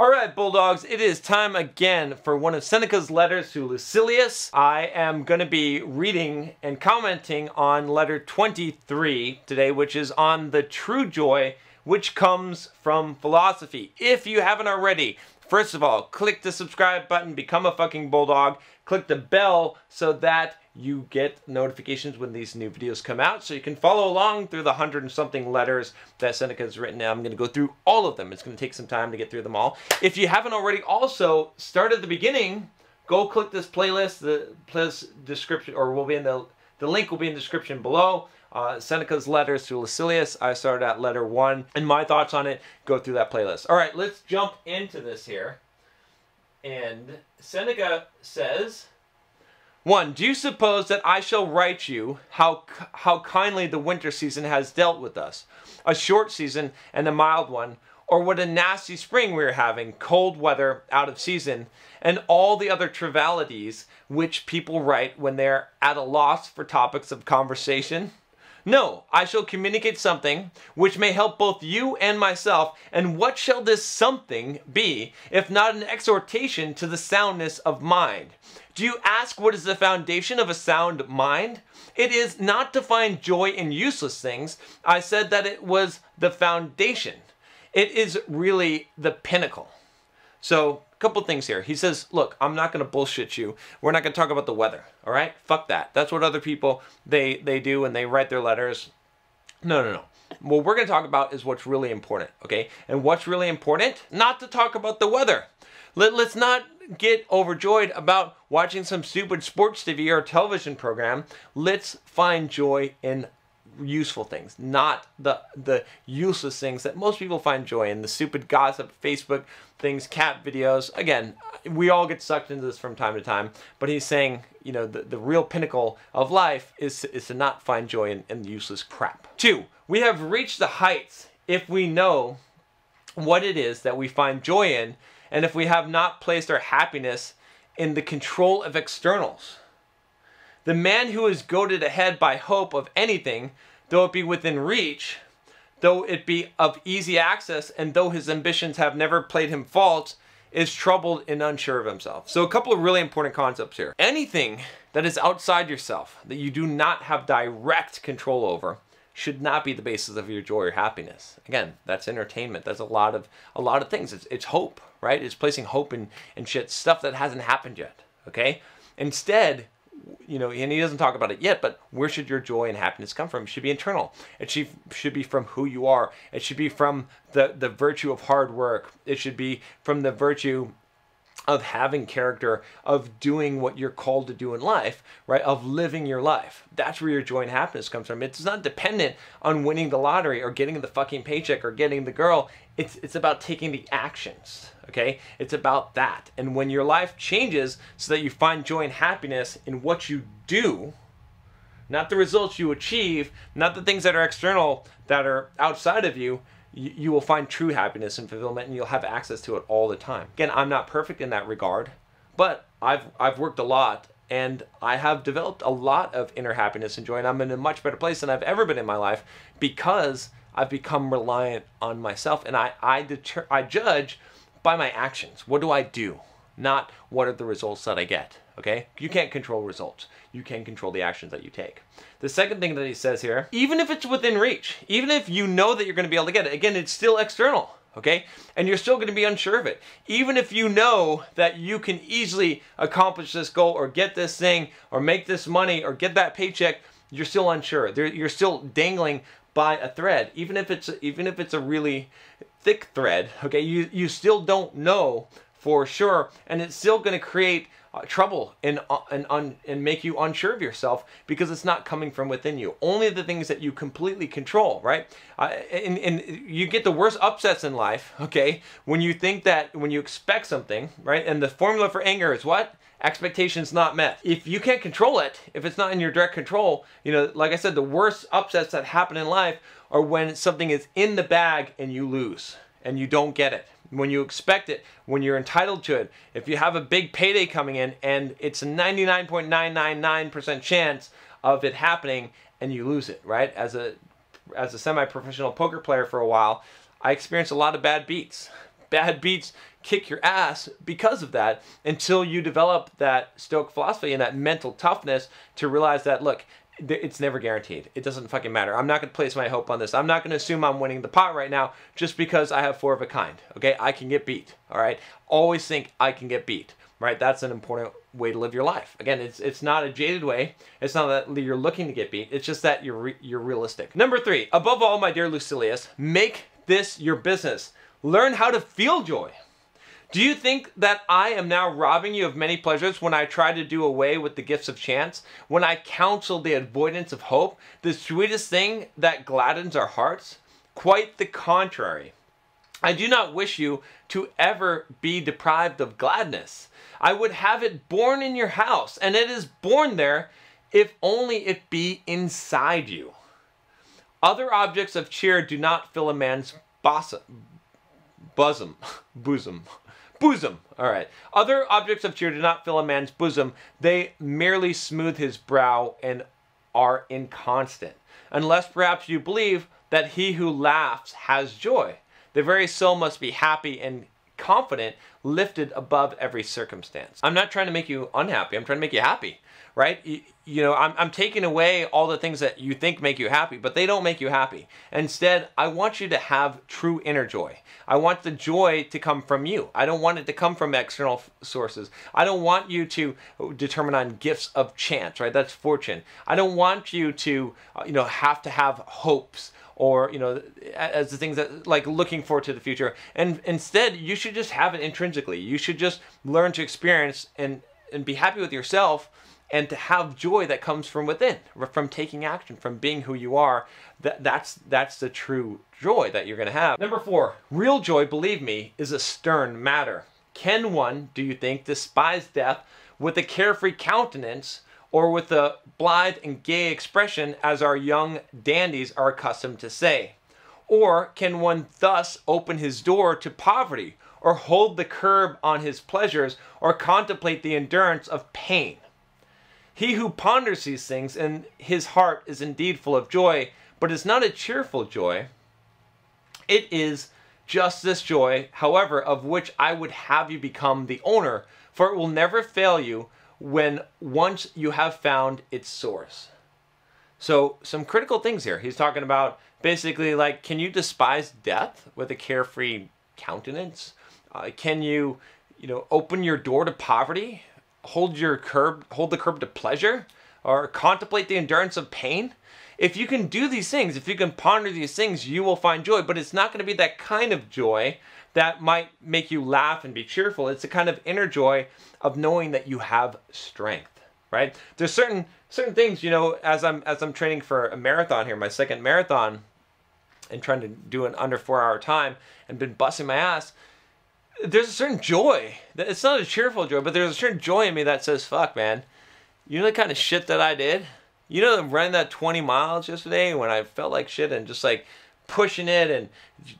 Alright, Bulldogs, it is time again for one of Seneca's letters to Lucilius. I am going to be reading and commenting on letter 23 today, which is on the true joy which comes from philosophy. If you haven't already, first of all, click the subscribe button, become a fucking Bulldog, click the bell so that you get notifications when these new videos come out, so you can follow along through the 100 and something letters that Seneca has written. Now I'm going to go through all of them. It's going to take some time to get through them all. If you haven't already, also start at the beginning. Go click this playlist. The playlist description, or will be in the link will be in the description below. Seneca's letters to Lucilius. I started at letter 1, and my thoughts on it. Go through that playlist. All right, let's jump into this here. And Seneca says, 1. Do you suppose that I shall write you how kindly the winter season has dealt with us, a short season and a mild one, or what a nasty spring we are having, cold weather, out of season, and all the other trivialities which people write when they're at a loss for topics of conversation? No, I shall communicate something which may help both you and myself, and what shall this something be, if not an exhortation to the soundness of mind? Do you ask what is the foundation of a sound mind? It is not to find joy in useless things. I said that it was the foundation. It is really the pinnacle. So, a couple things here. He says, look, I'm not going to bullshit you. We're not going to talk about the weather, all right? Fuck that. That's what other people, they do when they write their letters. No. What we're going to talk about is what's really important, okay? And what's really important? Not to talk about the weather. Let's not get overjoyed about watching some stupid sports TV or television program. Let's find joy in useful things, not the useless things that most people find joy in, the stupid gossip, Facebook things, cat videos. Again, we all get sucked into this from time to time, but he's saying, you know, the real pinnacle of life is to not find joy in the useless crap. 2, we have reached the heights if we know what it is that we find joy in, and if we have not placed our happiness in the control of externals. The man who is goaded ahead by hope of anything, though it be within reach, though it be of easy access, and though his ambitions have never played him false, is troubled and unsure of himself. So a couple of really important concepts here. Anything that is outside yourself, that you do not have direct control over, should not be the basis of your joy or happiness. Again, that's entertainment. That's a lot of things. It's hope, right? It's placing hope in shit, stuff that hasn't happened yet, okay? Instead, you know, and he doesn't talk about it yet, but where should your joy and happiness come from? It should be internal. It should be from who you are. It should be from the virtue of hard work. It should be from the virtue of having character, of doing what you're called to do in life, right? Of living your life. That's where your joy and happiness comes from. It's not dependent on winning the lottery or getting the fucking paycheck or getting the girl. It's about taking the actions, okay? It's about that. And when your life changes so that you find joy and happiness in what you do, not the results you achieve, not the things that are external, that are outside of you, you will find true happiness and fulfillment, and you'll have access to it all the time. Again, I'm not perfect in that regard, but I've worked a lot, and I have developed a lot of inner happiness and joy, and I'm in a much better place than I've ever been in my life because I've become reliant on myself, and I judge by my actions. What do I do? Not what are the results that I get, okay? You can't control results. You can control the actions that you take. The second thing that he says here, even if it's within reach, even if you know that you're going to be able to get it, again, it's still external, okay? And you're still going to be unsure of it. Even if you know that you can easily accomplish this goal or get this thing or make this money or get that paycheck, you're still unsure. You're still dangling by a thread. Even if it's a really thick thread, okay? You still don't know for sure, and it's still going to create trouble and make you unsure of yourself because it's not coming from within you. Only the things that you completely control, right? And you get the worst upsets in life, okay, when you think that, when you expect something, right? And the formula for anger is what? Expectations not met. If you can't control it, if it's not in your direct control, you know, like I said, the worst upsets that happen in life are when something is in the bag and you lose and you don't get it. When you expect it, when you're entitled to it, if you have a big payday coming in and it's a 99.999% chance of it happening and you lose it, right? As a semi-professional poker player for a while, I experienced a lot of bad beats. Bad beats kick your ass because of that until you develop that stoic philosophy and that mental toughness to realize that, look, it's never guaranteed. It doesn't fucking matter. I'm not going to place my hope on this. I'm not going to assume I'm winning the pot right now just because I have 4 of a kind. Okay, I can get beat. All right, always think I can get beat. Right, that's an important way to live your life. Again, it's not a jaded way. It's not that you're looking to get beat. It's just that you're realistic. Number 3, above all, my dear Lucilius, make this your business. Learn how to feel joy. Do you think that I am now robbing you of many pleasures when I try to do away with the gifts of chance? When I counsel the avoidance of hope, the sweetest thing that gladdens our hearts? Quite the contrary. I do not wish you to ever be deprived of gladness. I would have it born in your house, and it is born there if only it be inside you. Other objects of cheer do not fill a man's bosom. All right. Other objects of cheer do not fill a man's bosom. They merely smooth his brow and are inconstant. Unless perhaps you believe that he who laughs has joy. The very soul must be happy and confident, lifted above every circumstance. I'm not trying to make you unhappy. I'm trying to make you happy, right? You know, I'm taking away all the things that you think make you happy, but they don't make you happy. Instead, I want you to have true inner joy. I want the joy to come from you. I don't want it to come from external sources. I don't want you to determine on gifts of chance, right? That's fortune. I don't want you to, have to have hopes or, as the things that, like, looking forward to the future. And instead, you should just have it intrinsically. You should just learn to experience and be happy with yourself and to have joy that comes from within, from taking action, from being who you are. That's the true joy that you're going to have. Number 4, real joy, believe me, is a stern matter. Can one, do you think, despise death with a carefree countenance or with a blithe and gay expression, as our young dandies are accustomed to say? Or can one thus open his door to poverty, or hold the curb on his pleasures, or contemplate the endurance of pain? He who ponders these things in his heart is indeed full of joy, but is not a cheerful joy. It is just this joy, however, of which I would have you become the owner, for it will never fail you when once you have found its source. So some critical things here. He's talking about basically, like, can you despise death with a carefree countenance? Can you, open your door to poverty? Hold the curb to pleasure? Or contemplate the endurance of pain? If you can do these things, if you can ponder these things, you will find joy. But it's not going to be that kind of joy that might make you laugh and be cheerful. It's a kind of inner joy of knowing that you have strength, right? There's certain things, as I'm training for a marathon here, my second marathon, and trying to do an under 4-hour time and been busting my ass. There's a certain joy. It's not a cheerful joy, but there's a certain joy in me that says, fuck, man, you know the kind of shit that I did? Running that 20 miles yesterday when I felt like shit and just like pushing it and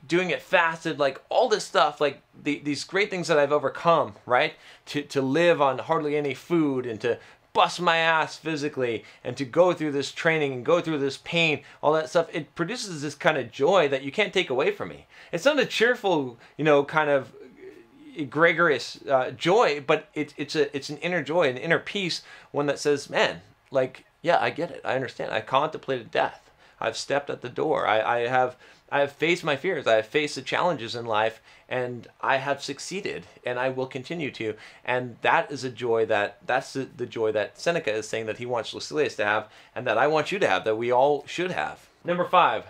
doing it fasted, like all this stuff, like these great things that I've overcome, right? To live on hardly any food and to bust my ass physically and to go through this training and go through this pain, all that stuff, it produces this kind of joy that you can't take away from me. It's not a cheerful, kind of egregious joy, but it's an inner joy, an inner peace, one that says, man, like, yeah, I get it. I understand. I contemplated death. I've stepped at the door. I have faced my fears. I have faced the challenges in life, and I have succeeded, and I will continue to. And that is a joy that's the joy that Seneca is saying that he wants Lucilius to have, and that I want you to have, that we all should have. Number 5,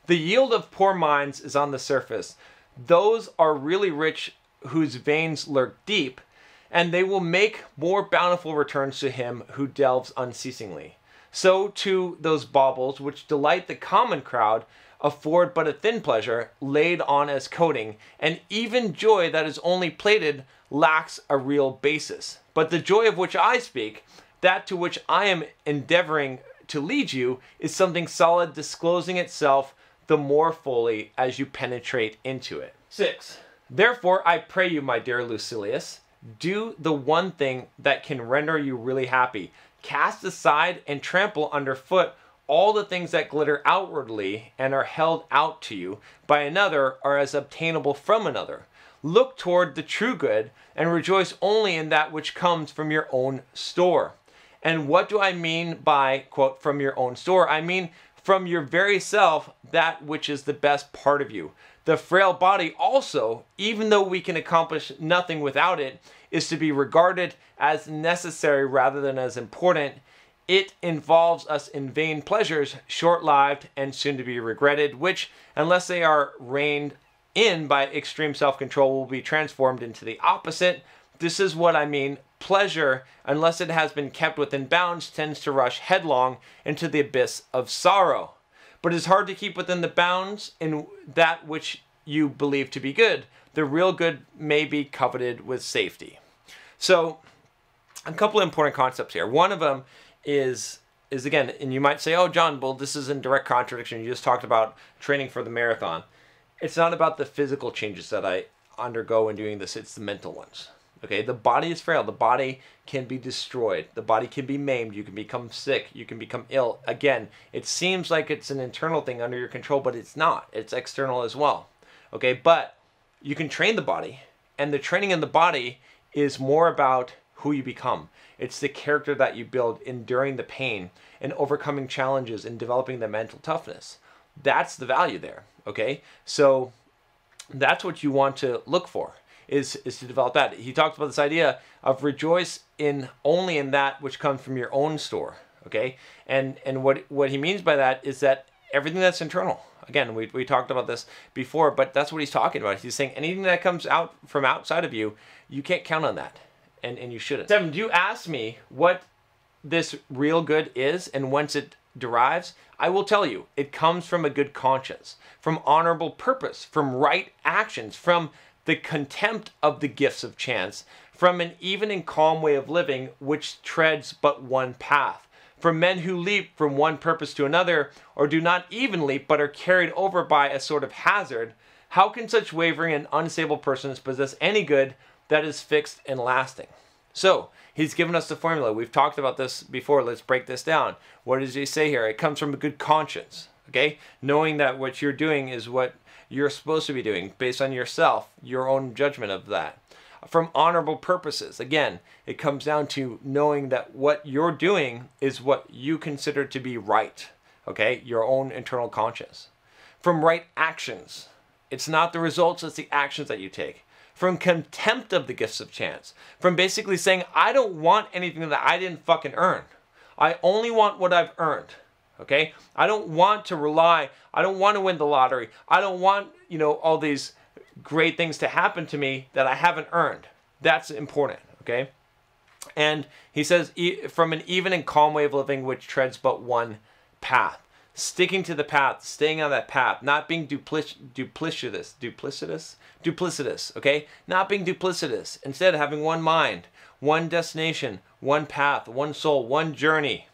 the yield of poor minds is on the surface. Those are really rich whose veins lurk deep, and they will make more bountiful returns to him who delves unceasingly. So too those baubles which delight the common crowd afford but a thin pleasure laid on as coating, and even joy that is only plated lacks a real basis. But the joy of which I speak, that to which I am endeavoring to lead you, is something solid, disclosing itself the more fully as you penetrate into it. 6. Therefore, I pray you, my dear Lucilius, do the one thing that can render you really happy. Cast aside and trample underfoot all the things that glitter outwardly and are held out to you by another or as obtainable from another. Look toward the true good and rejoice only in that which comes from your own store. And what do I mean by, quote, from your own store? I mean from your very self, that which is the best part of you. The frail body also, even though we can accomplish nothing without it, is to be regarded as necessary rather than as important. It involves us in vain pleasures, short-lived and soon to be regretted, which, unless they are reined in by extreme self-control, will be transformed into the opposite. This is what I mean. Pleasure, unless it has been kept within bounds, tends to rush headlong into the abyss of sorrow. But it's hard to keep within the bounds in that which you believe to be good. The real good may be coveted with safety. So, a couple of important concepts here. One of them is again, and you might say, oh, John, well, this is in direct contradiction. You just talked about training for the marathon. It's not about the physical changes that I undergo in doing this. It's the mental ones. Okay, the body is frail. The body can be destroyed. The body can be maimed. You can become sick. You can become ill. Again, it seems like it's an internal thing under your control, but it's not. It's external as well. Okay, but you can train the body, and the training in the body is more about who you become. It's the character that you build, enduring the pain and overcoming challenges and developing the mental toughness. That's the value there. Okay, so that's what you want to look for. Is to develop that. He talks about this idea of rejoice in only in that which comes from your own store. Okay, and what he means by that is that everything that's internal. Again, we talked about this before, but that's what he's talking about. He's saying anything that comes out from outside of you, you can't count on that, and you shouldn't. 7. Do you ask me what this real good is and whence it derives? I will tell you. It comes from a good conscience, from honorable purpose, from right actions, from the contempt of the gifts of chance, from an even and calm way of living which treads but one path, from men who leap from one purpose to another, or do not even leap but are carried over by a sort of hazard. How can such wavering and unstable persons possess any good that is fixed and lasting? So, he's given us the formula. We've talked about this before. Let's break this down. What does he say here? It comes from a good conscience, okay? Knowing that what you're doing is what you're supposed to be doing based on yourself, your own judgment of that. From honorable purposes, again, it comes down to knowing that what you're doing is what you consider to be right, okay? Your own internal conscience. From right actions, it's not the results, it's the actions that you take. From contempt of the gifts of chance, from basically saying, I don't want anything that I didn't fucking earn. I only want what I've earned. Okay? I don't want to rely. I don't want to win the lottery. I don't want, all these great things to happen to me that I haven't earned. That's important. Okay? And he says, from an even and calm way of living which treads but one path. Sticking to the path, staying on that path, not being duplicitous, okay? Not being duplicitous. Instead, having one mind, one destination, one path, one soul, one journey,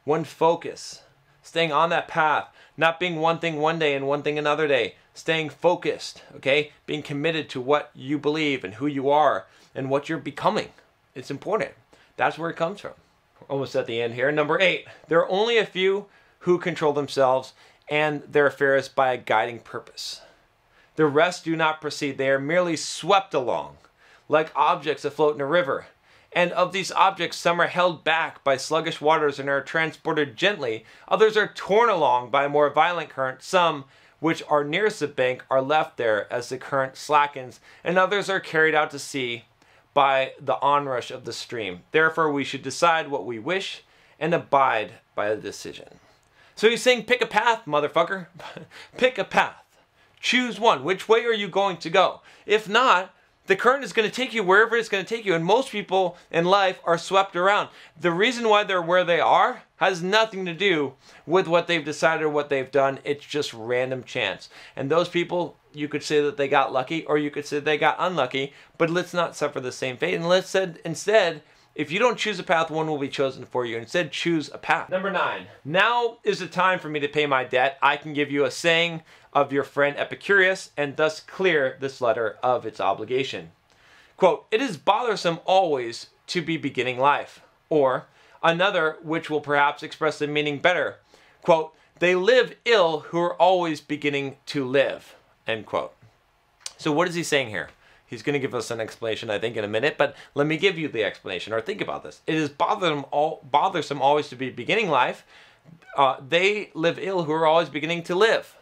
one focus. Staying on that path, not being one thing one day and one thing another day. Staying focused, okay? Being committed to what you believe and who you are and what you're becoming. It's important. That's where it comes from. We're almost at the end here. Number 8, there are only a few who control themselves and their affairs by a guiding purpose. The rest do not proceed. They are merely swept along, like objects afloat in a river. And of these objects, some are held back by sluggish waters and are transported gently. Others are torn along by a more violent current. Some, which are nearest the bank, are left there as the current slackens, and others are carried out to sea by the onrush of the stream. Therefore, we should decide what we wish and abide by the decision. So he's saying, pick a path, motherfucker. Pick a path. Choose one. Which way are you going to go? If not, the current is going to take you wherever it's going to take you. And most people in life are swept around. The reason why they're where they are has nothing to do with what they've decided or what they've done. It's just random chance. And those people, you could say that they got lucky or you could say they got unlucky. But let's not suffer the same fate. And let's say instead, if you don't choose a path, one will be chosen for you. Instead, choose a path. Number 9. Now is the time for me to pay my debt. I can give you a saying of your friend Epicurus and thus clear this letter of its obligation. Quote, it is bothersome always to be beginning life. Or another which will perhaps express the meaning better. Quote, they live ill who are always beginning to live. End quote. So what is he saying here? He's going to give us an explanation, I think, in a minute, but let me give you the explanation, or think about this. It is bothersome always to be beginning life. They live ill who are always beginning to live.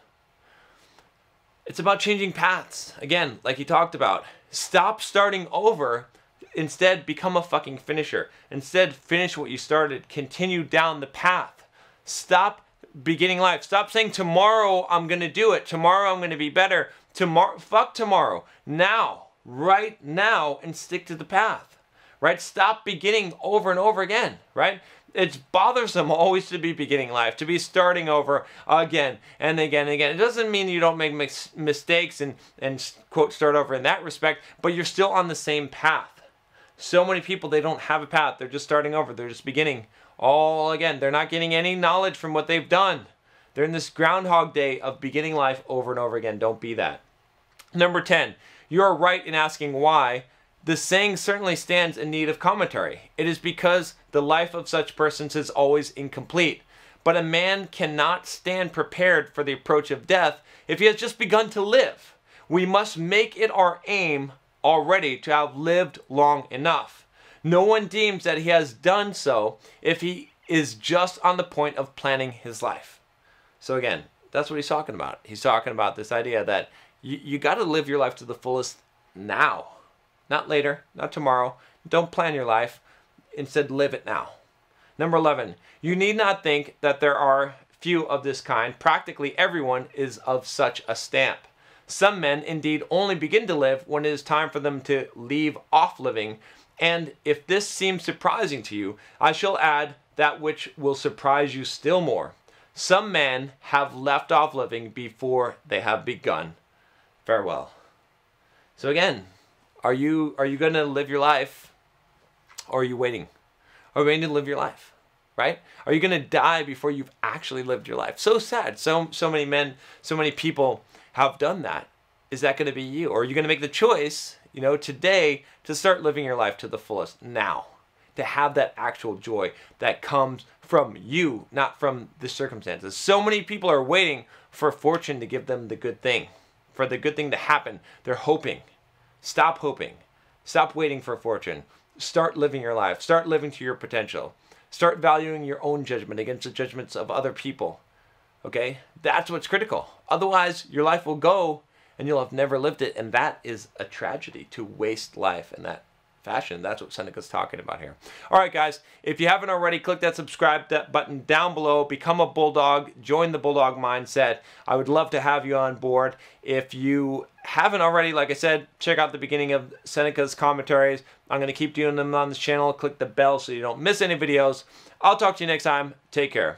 It's about changing paths. Again, like he talked about. Stop starting over. Instead, become a fucking finisher. Instead, finish what you started. Continue down the path. Stop beginning life. Stop saying, tomorrow I'm going to do it. Tomorrow I'm going to be better. Tomorrow, fuck tomorrow. Now, right now, and stick to the path. Right? Stop beginning over and over again. Right? It's bothersome always to be beginning life, to be starting over again and again and again. It doesn't mean you don't make mistakes and quote, start over in that respect, but you're still on the same path. So many people, they don't have a path. They're just starting over. They're just beginning all again. They're not getting any knowledge from what they've done. They're in this Groundhog Day of beginning life over and over again. Don't be that. Number 10, you are right in asking why. The saying certainly stands in need of commentary. It is because the life of such persons is always incomplete. But a man cannot stand prepared for the approach of death if he has just begun to live. We must make it our aim already to have lived long enough. No one deems that he has done so if he is just on the point of planning his life. So again, that's what he's talking about. He's talking about this idea that you got to live your life to the fullest now. Not later, not tomorrow. Don't plan your life. Instead, live it now. Number 11, you need not think that there are few of this kind. Practically everyone is of such a stamp. Some men, indeed, only begin to live when it is time for them to leave off living. And if this seems surprising to you, I shall add that which will surprise you still more. Some men have left off living before they have begun. Farewell. So again, are you going to live your life, or are you waiting? Are you waiting to live your life, right? Are you going to die before you've actually lived your life? So sad. So many men, so many people have done that. Is that going to be you? Or are you going to make the choice, today to start living your life to the fullest now? To have that actual joy that comes from you, not from the circumstances. So many people are waiting for fortune to give them the good thing, for the good thing to happen. They're hoping. Stop hoping. Stop waiting for fortune. Start living your life. Start living to your potential. Start valuing your own judgment against the judgments of other people. Okay? That's what's critical. Otherwise, your life will go and you'll have never lived it. And that is a tragedy, to waste life in that fashion. That's what Seneca's talking about here. All right, guys. If you haven't already, click that subscribe button down below. Become a Bulldog. Join the Bulldog mindset. I would love to have you on board. If you haven't already, like I said, check out the beginning of Seneca's commentaries. I'm going to keep doing them on this channel. Click the bell so you don't miss any videos. I'll talk to you next time. Take care.